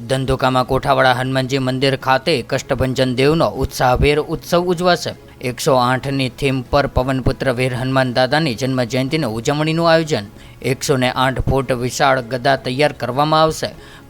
ધંધુકામાં કોઠાવાડા હનુમાનજી મંદિર ખાતે કષ્ટભંજન દેવનો ઉત્સાહભેર ઉત્સવ ઉજવાશે। 108ની થીમ પર પવનપુત્ર વીર હનુમાન દાદાની જન્મ જયંતિની ઉજવણીનું આયોજન। 108 ફૂટ વિશાળ ગદા તૈયાર કરવામાં આવશે।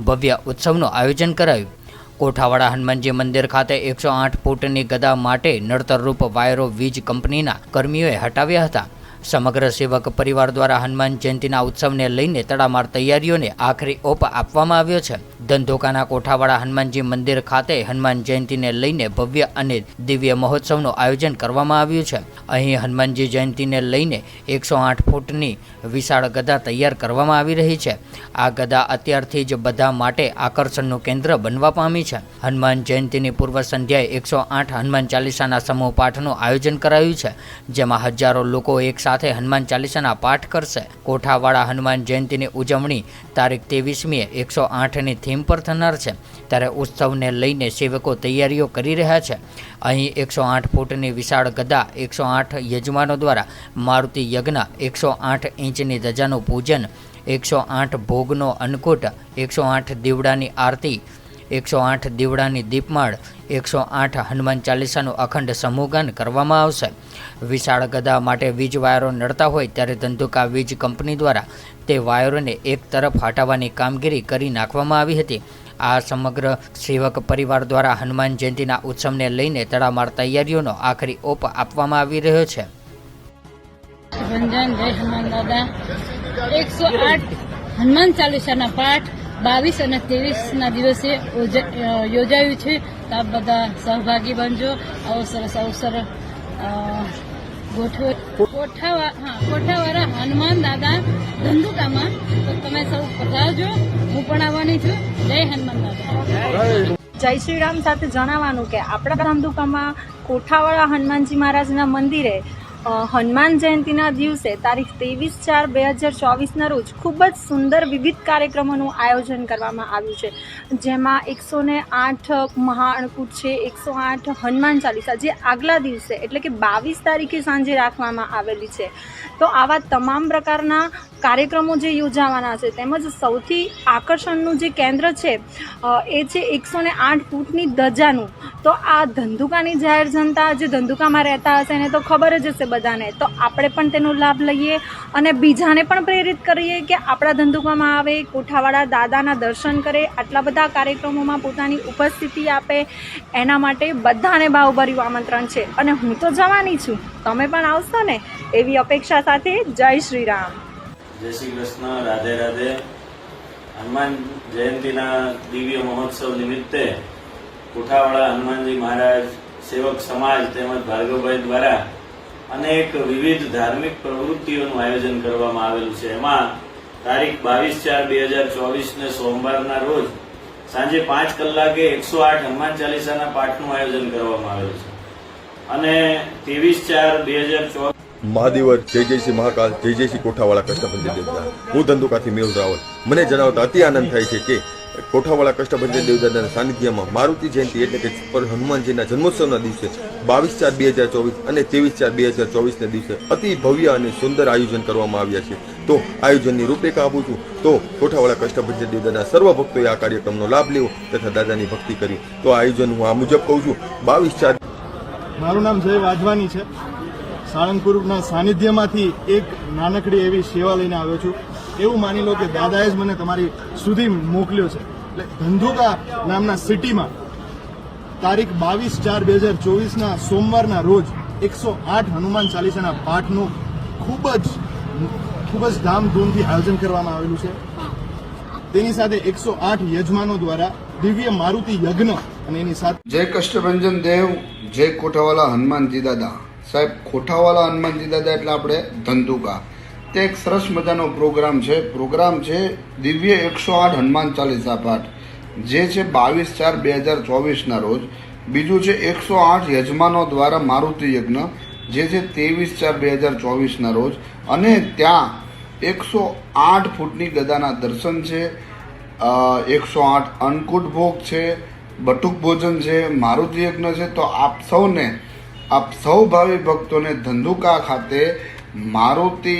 ભવ્ય ઉત્સવનું આયોજન કરાયું। કોઠાવાડા હનુમાનજી મંદિર ખાતે 108 ફૂટની ગદા માટે નડતરરૂપ વાયરો વીજ કંપનીના કર્મીઓએ હટાવ્યા હતા। સમગ્ર સેવક પરિવાર દ્વારા હનુમાન જયંતિના ઉત્સવને લઈને તડામાર તૈયારીઓને આખરી ઓપ આપવામાં આવ્યો છે। ધંધુકાના કોઠાવાડા હનુમાનજી મંદિર ખાતે હનુમાન જયંતિને લઈને ભવ્ય અને દિવ્ય મહોત્સવનું આયોજન કરવામાં આવ્યું છે। અહીં હનુમાનજી જયંતિને લઈને 108 ફૂટની વિશાળ ગદા તૈયાર કરવામાં આવી રહી છે। આ ગદા અત્યારથી જ બધા માટે આકર્ષણનું કેન્દ્ર બનવા પામી છે। હનુમાન જયંતિની પૂર્વ સંધ્યાએ 108 હનુમાન ચાલીસાના સમૂહ પાઠનું આયોજન કરાયું છે, જેમાં હજારો લોકો એક સાથે હનુમાન ચાલીસાના પાઠ કરશે। કોઠાવાડા હનુમાન જયંતિની ઉજવણી તારીખ 23મીએ 108ની થીમ પર થનાર છે, ત્યારે ઉત્સવને લઈને સેવકો તૈયારીઓ કરી રહ્યા છે। અહીં 108 ફૂટની વિશાળ ગદા, 108 યજમાનો દ્વારા મારુતિ યજ્ઞ, 108 ઇંચની ધજાનું પૂજન, 108 ભોગનો અન્નકૂટ, 108 દીવડાની આરતી, 108 દીવડાની દીપમાળ, 108 હનુમાન ચાલીસાનું અખંડ સમૂહગાન કરવામાં આવશે। વિશાળ ગદા માટે વીજ વાયરો નડતા હોય ત્યારે ધંધુકા વીજ કંપની દ્વારા તે વાયરોને એક તરફ હટાવવાની કામગીરી કરી નાખવામાં આવી હતી। આ સમગ્ર સેવક પરિવાર દ્વારા હનુમાન જયંતિના ઉત્સવને લઈને તડામાર તૈયારીઓનો આખરી ઓપ આપવામાં આવી રહ્યો છે। જય હનુમાન દાદા। 108 હનુમાન ચાલીસાના પાઠ 22 અને 23ના દિવસે યોજાયું છે, તો આપ બધા સહભાગી બનજો। આવો સરસ અવસર કોઠાવાળા હનુમાન દાદા ધંધુકામાં, તો તમે સૌ પધારજો। હું પણ આવવાની છું। જય હનુમાન દાદા। જય શ્રી રામ સાથે જણાવવાનું કે આપણા ધંધુકામાં કોઠાવાળા હનુમાનજી મહારાજના મંદિરે હનુમાન જયંતિના દિવસે તારીખ 23/4/2024ના રોજ ખૂબ જ સુંદર વિવિધ કાર્યક્રમોનું આયોજન કરવામાં આવ્યું છે, જેમાં 108 મહાઅન્નકૂટ છે, 108 હનુમાન ચાલીસા જે આગલા દિવસે એટલે કે 22 તારીખે સાંજે રાખવામાં આવેલી છે। તો આવા તમામ પ્રકારના કાર્યક્રમો જે યોજાવાના છે, તેમજ સૌથી આકર્ષણનું જે કેન્દ્ર છે એ છે 108 ફૂટની ધજાનું। તો આ ધંધુકાની જાહેર જનતા જે ધંધુકામાં રહેતા હશે એને તો ખબર જ હશે બધાને, તો આપણે પણ તેનો લાભ લઈએ અને બીજાને પણ પ્રેરિત કરીએ કે આપણા ધંધુકામાં આવે, કોઠાવાળા દાદાના દર્શન કરે, આટલા બધા કાર્યક્રમોમાં પોતાની ઉપસ્થિતિ આપે। એના માટે બધાને ભાવભર્યું આમંત્રણ છે અને હું તો જવાની છું, તમે પણ આવશો ને એવી અપેક્ષા સાથે જય શ્રી રામ। જય શ્રી કૃષ્ણ, રાધે રાધે। હનુમાન જયંતિના દિવ્ય મહોત્સવ નિમિત્તે કોઠાવાડા હનુમાનજી મહારાજ સેવક સમાજ તેમજ ભાર્ગવભાઈ દ્વારા અનેક વિવિધ ધાર્મિક પ્રવૃત્તિઓનું આયોજન કરવામાં આવેલું છે। એમાં તારીખ 22/4/2024ને સોમવારના રોજ સાંજે 5 કલાકે 108 હનુમાન ચાલીસાના પાઠનું આયોજન કરવામાં આવેલું છે અને 23/4/2024 મહાદેવર જય જય શ્રી મહાકાલ, જય જય શ્રી કોઠાવાળા કષ્ટભંજન દેવતા। હું ધંધુકાથી મેહુલ રાવલ। મને જણાવતા અતિ આનંદ થાય છે કે કોઠાવાળા કષ્ટભંજન દેવદાના સાનિધ્યમાં મારુતિ જયંતિ એટલે કે હનુમાનજીના જન્મોત્સવના દિવસે 22/4/2024 અને 23/4/2024ના દિવસે અતિ ભવ્ય અને સુંદર આયોજન કરવામાં આવ્યા છે। તો આયોજનની રૂપરેખા આપું છું તો કોઠાવાળા કષ્ટભંજન દેવદાના સર્વ ભક્તોએ આ કાર્યક્રમનો લાભ લેવો તથા દાદાની ભક્તિ કરી। તો આયોજન હું આ મુજબ કહું છું। 22/4 મારું નામ જય વાધવાની છે। સાળંગપુરના સાનિધ્યમાંથી એક નાનકડી એવી સેવા લઈને આવ્યો છું। એવું માની લો કે દાદાએ જ મને તમારી સુધી મોકલ્યો છે। એટલે ધંધુકા નામના સિટીમાં તારીખ 22/4/2024ના સોમવારના રોજ 108 હનુમાન ચાલીસાના પાઠનું ખૂબ જ ધામધૂમથી આયોજન કરવામાં આવેલું છે। તેની સાથે 108 યજમાનો દ્વારા દિવ્ય મારુતિ યજ્ઞ અને એની સાથે જય કષ્ટભંજન દેવ, જય કોઠાવાલા હનુમાનજી દાદા। સાહેબ, કોઠાવાલા હનુમાનજી દાદા એટલે આપણે ધંધુકા, તે એક સરસ મજાનો પ્રોગ્રામ છે દિવ્ય 108 હનુમાન ચાલીસા પાઠ, જે છે 22/4/2024ના રોજ। બીજું છે 108 યજમાનો દ્વારા મારુતિ યજ્ઞ, જે છે 23/4/2024ના રોજ, અને ત્યાં 108 ફૂટની ગદાના દર્શન છે, 108 અન્નકૂટ ભોગ છે, બટુક ભોજન છે, મારુતિ યજ્ઞ છે। તો આપ સૌ ભાવિ ભક્તોને ધંધુકા ખાતે મારુતિ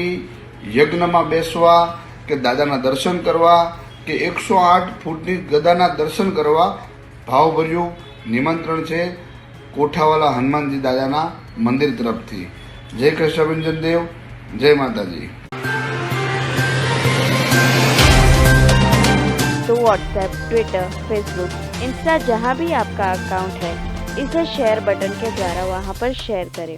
યજ્ઞમાં બેસવા કે દાદાના દર્શન કરવા કે 108 ફૂટની ગદાના દર્શન કરવા ભાવભર્યું નિમંત્રણ છે કોઠાવાલા હનુમાનજી દાદાના મંદિર તરફથી. જય કૃષ્ણભંજન દેવ, જય માતાજી. तो व्हाट्सएप, ट्विटर, फेसबुक, इंस्टा जहाँ भी आपका अकाउंट है, इसे शेयर बटन के द्वारा वहाँ पर शेयर करें.